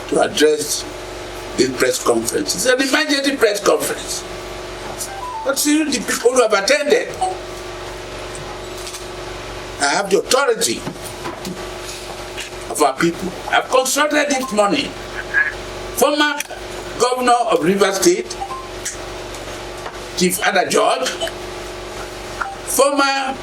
to address this press conference. It's an emergency press conference. But see the people who have attended. I have the authority of our people. I've consulted this morning former Governor of Rivers State, Chief Ada George, former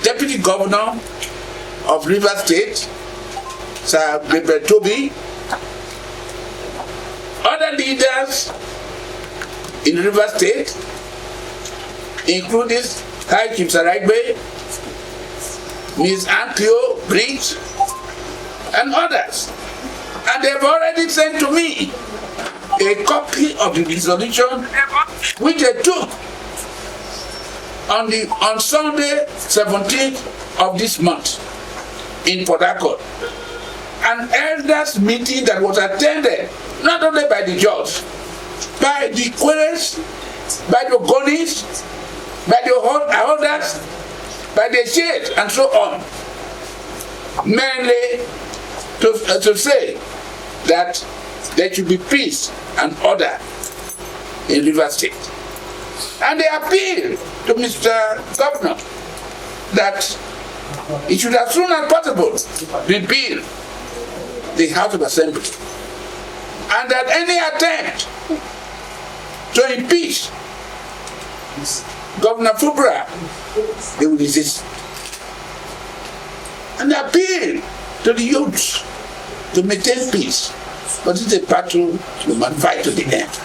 Deputy Governor of Rivers State, Sir Egbetokun, other leaders in Rivers State, including High Chief Saragbe, Ms. Antio Briggs, and others. And they've already sent to me a copy of the resolution which they took on Sunday 17th of this month in Port Harcourt. An elders meeting that was attended not only by the judge, by the queries, by the Ogonis, by the holders, by the shades, and so on. Mainly to say that there should be peace and order in Rivers State. And they appeal to Mr. Governor that he should as soon as possible repeal the House of Assembly, and that any attempt to impeach Governor Fubara, they will resist. And appeal to the youths to maintain peace, but it's a battle we must fight to the end.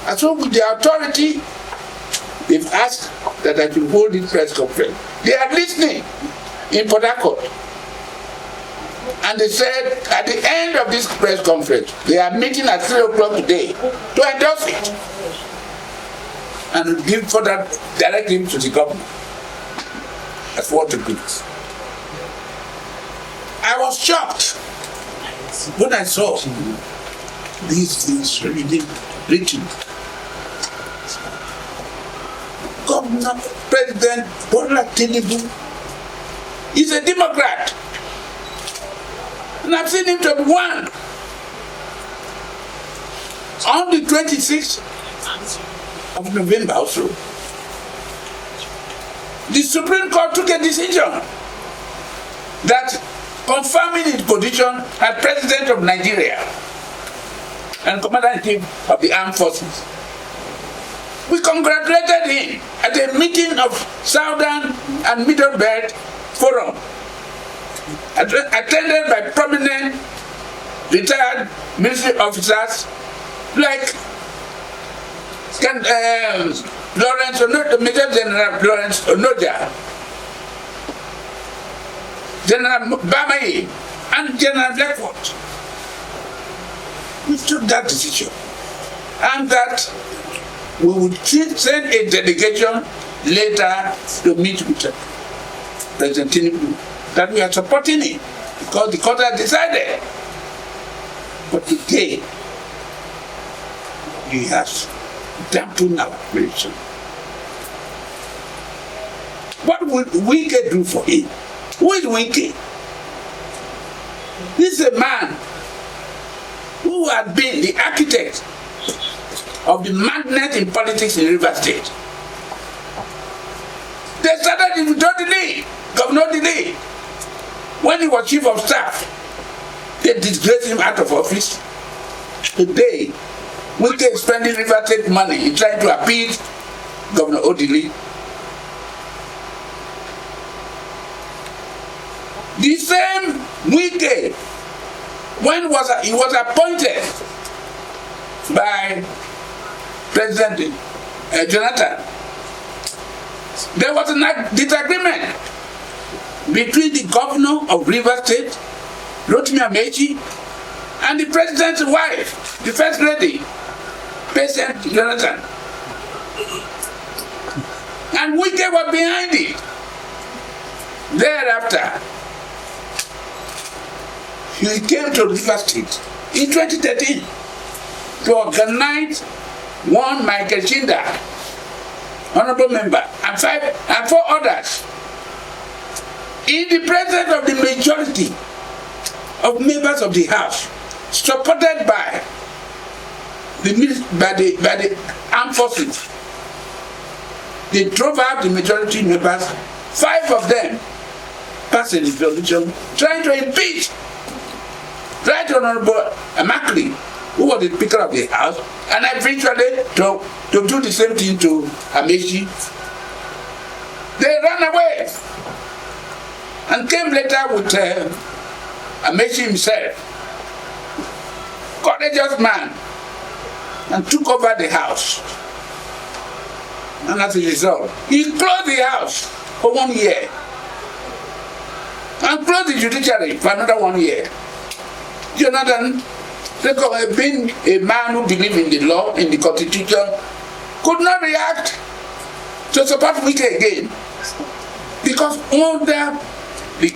And so with the authority, they've asked that I should hold this press conference. They are listening in Port Harcourt. And they said at the end of this press conference, they are meeting at 3 o'clock today to endorse it and give further directive to the government as what to do. I was shocked when I saw these things written. Governor, President TINUBU is a Democrat. And I've seen him to be one. On the 26th of November also, the Supreme Court took a decision that confirming his position as President of Nigeria and Commander-in-Chief of the Armed Forces. We congratulated him at a meeting of Southern and Middle Belt Forum, attended by prominent retired military officers like Major General Lawrence Onoja, General Bamayi, and General Blackwood. We took that decision, and that we would send a delegation later to meet with President TINUBU, that we are supporting him because the court has decided. But today, he has dampened our aspiration. What would Wike do for him? Who is Wike? This is a man who has been the architect of the madness in politics in Rivers State. They started with Dele, Governor Dele. When he was chief of staff, they disgraced him out of office. Today, Wike is spending Rivers State money in trying to appease Governor Odili. The same Wike, when he was appointed by President Jonathan, there was a disagreement between the governor of Rivers State, Rotimi Amechi, and the president's wife, the first lady, President Jonathan. And Wike was behind it. Thereafter, he came to Rivers State in 2013 to organize one Michael Chinda, honorable member, and 4 others in the presence of the majority of members of the House, supported by the armed forces. They drove out the majority members. 5 of them passed a resolution trying to impeach Right Honorable Amakli, who was the Speaker of the House, and eventually to do the same thing to Amechi. They ran away and came later with Amechi himself, courageous man, and took over the House. And as a result, he closed the House for 1 year and closed the judiciary for another 1 year. Jonathan, being a man who believed in the law, in the Constitution, could not react to support Wike again, because under the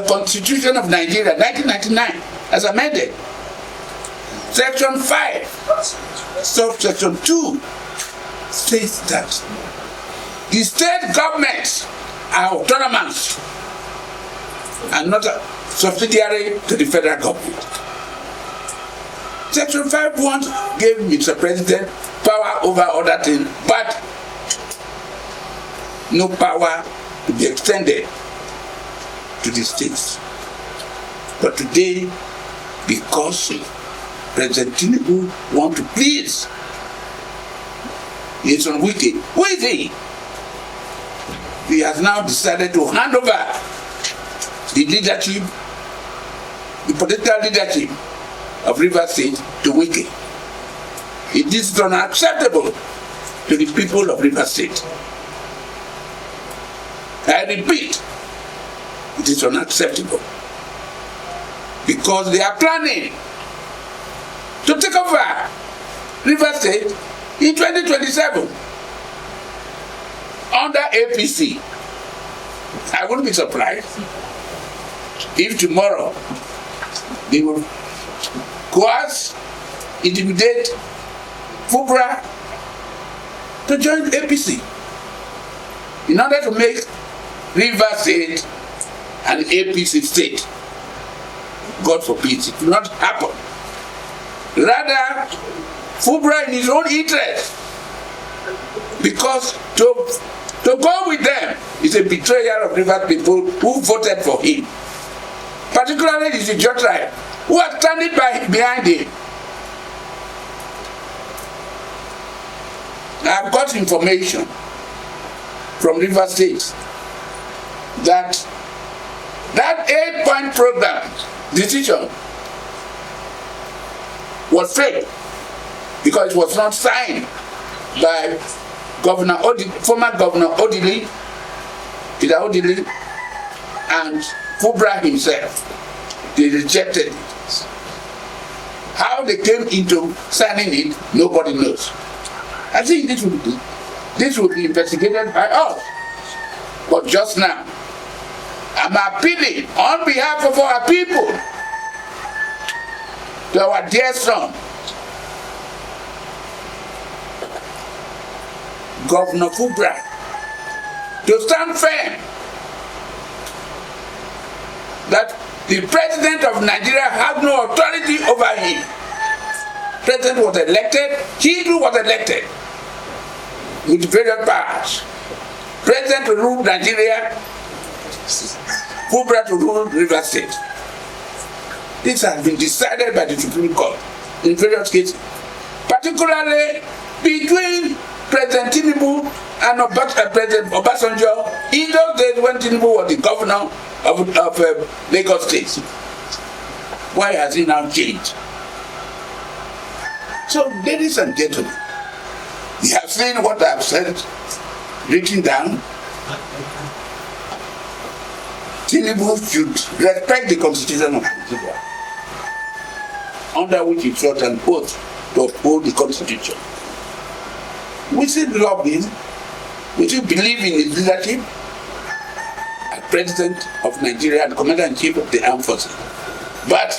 Constitution of Nigeria, 1999, as amended, Section 5, subsection 2, says that the state governments are autonomous and not a subsidiary to the federal government. Section 5.1 gave Mr. President power over other things, but no power to be extended to the states. But today, because President TINUBU wants to please Nyesom Wike, who is he? He has now decided to hand over the leadership, the political leadership of Rivers State to Wike. It is unacceptable to the people of Rivers State. I repeat, it is unacceptable, because they are planning to take over Rivers State in 2027 under APC. I wouldn't be surprised if tomorrow they will coerce, intimidate Fubara to join APC in order to make Rivers State an APC state. God forbid, it will not happen. Rather, Fubara in his own interest, because to go with them is a betrayal of Rivers people who voted for him. Particularly the Ijaw tribe, who are standing behind him. I've got information from Rivers State that 8-point program decision was failed because it was not signed by former Governor Odili, Peter Odili, and Fubara himself. They rejected it. How they came into signing it, nobody knows. I think this will be investigated by us. But just now, I'm appealing on behalf of our people to our dear son, Governor Fubara, to stand firm that the President of Nigeria has no authority over him. President was elected, he too was elected with various powers. President to rule Nigeria, Fubara to rule Rivers State. This has been decided by the Supreme Court in various cases, particularly between President TINUBU and President Obasanjo in those days when TINUBU was the governor of Lagos State. Why has he now changed? So, ladies and gentlemen, you have seen what I have said, written down. TINUBU should respect the Constitution of Nigeria, under which he sought an oath to uphold the Constitution. We still love him, we still believe in his leadership as President of Nigeria and Commander-in-Chief of the Armed Forces. But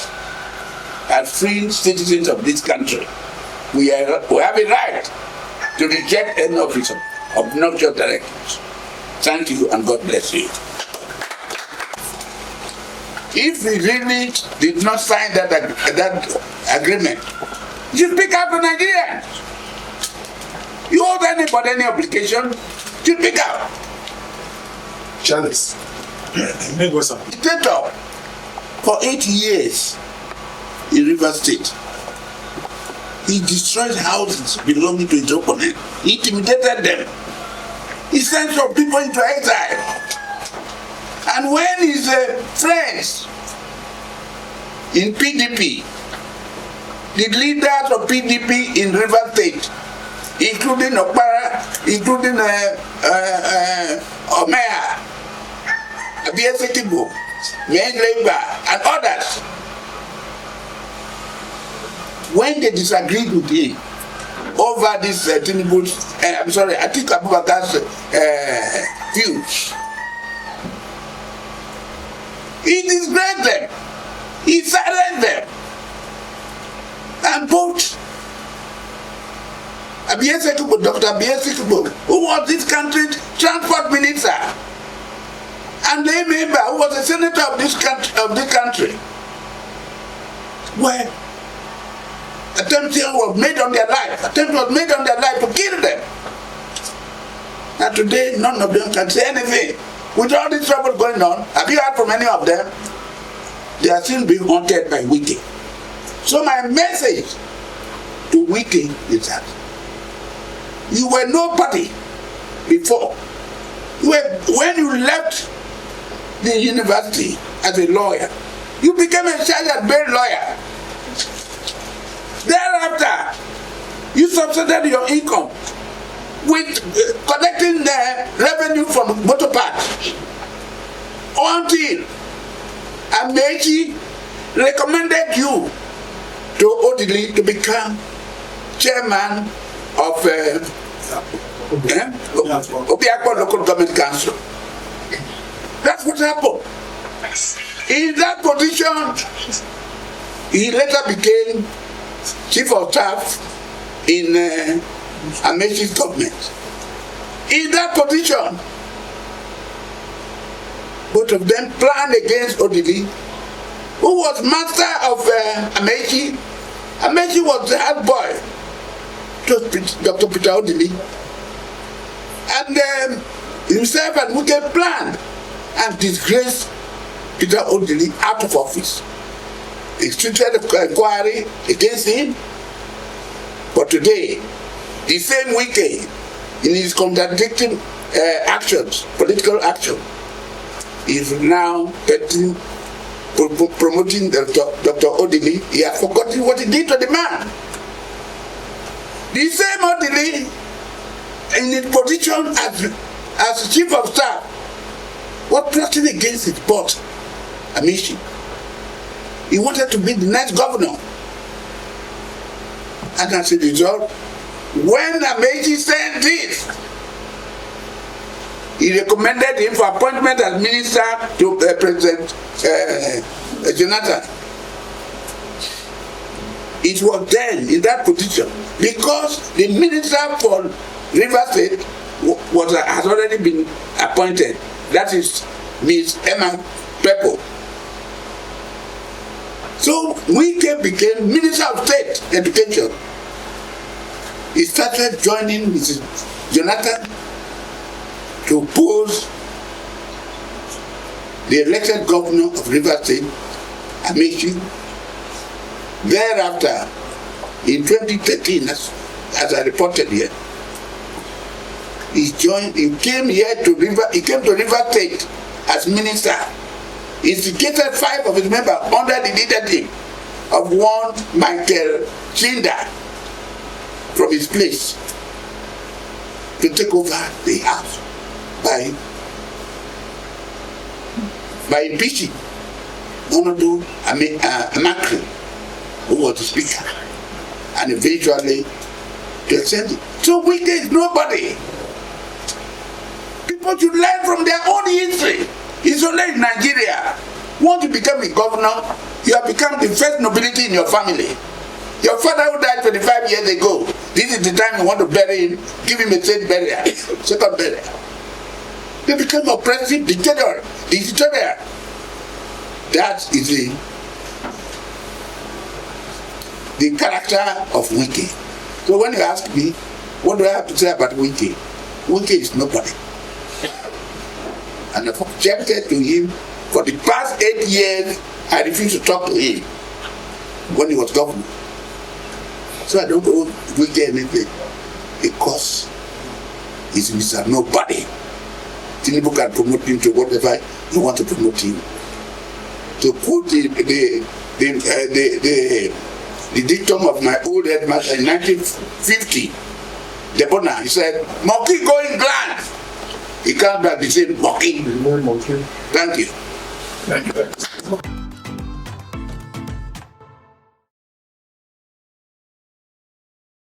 as free citizens of this country, we have a right to reject any of his obnoxious directives. Thank you and God bless you. if he really did not sign that agreement, you speak out to Nigerians. You owe anybody any obligation, you speak out. Chalice. Dictator for 8 years in Rivers State. He destroyed houses belonging to his opponent. He intimidated them. He sent some people into exile. And when his friends in PDP, the leaders of PDP in Rivers State, including Okpara, including Omeya, FCT, and others, when they disagreed with him over this TINUBU, ATIKU Abubakar's views, he disgraced them, he silenced them, and both Dr. Abiyesekwu, who was this country's transport minister, and the member who was a senator of this country, where attempts was made on their life to kill them. And today, none of them can say anything. With all this trouble going on, have you heard from any of them? They are still being haunted by Wike. So my message to Wike is that you were nobody before. When you left the university as a lawyer, you became a charge and bail lawyer. Thereafter, you subsidized your income with collecting the revenue from motor parts until Amechi recommended you to Odili to become chairman of Obiakpo Local Government Council. That's what happened. In that position, he later became chief of staff in Amechi's government. In that position, both of them planned against Odili, who was master of Amechi. Amechi was the head boy to Dr. Peter Odili. And himself and Wike planned and disgraced Peter Odili out of office. They instituted an inquiry against him. But today, the same Wike, in his contradicting actions, political action, is now promoting Dr. Odili. He has forgotten what he did to the man. The same Odili, in his position as chief of staff, was plotting against his boss, Amechi. He wanted to be the next governor. And as a result, when Amechi said this, he recommended him for appointment as minister to President Jonathan. It was then in that position because the minister for Rivers State has already been appointed. That is Ms. Emma Peppo. So Wike became Minister of State Education. He started joining Mrs. Jonathan to oppose the elected governor of Rivers State, Amechi. Thereafter, in 2013, as I reported here, he came to Rivers State as minister. He instigated 5 of his members under the leadership of one Michael Chinda from his place to take over the house by impeaching Honorable Amakri, who was the speaker, and eventually to extend it. So Wike is nobody. People should learn from their own history. It's only in Nigeria. Once you become a governor, you have become the first nobility in your family. Your father who died 25 years ago, this is the time you want to bury him, give him a state burial, second burial. They become oppressive dictator. That is the character of Wike. So when you ask me, what do I have to say about Wike? Wike is nobody. And I've objected to him for the past 8 years. I refused to talk to him when he was governor. So I don't owe Wike anything because he's Mr. Nobody. TINUBU can promote him to whatever you want to promote him. To quote the dictum of my old headmaster in 1950, Deborah, he said, "Monkey going grand." He can't be the same monkey. Monkey. Thank you. Thank you.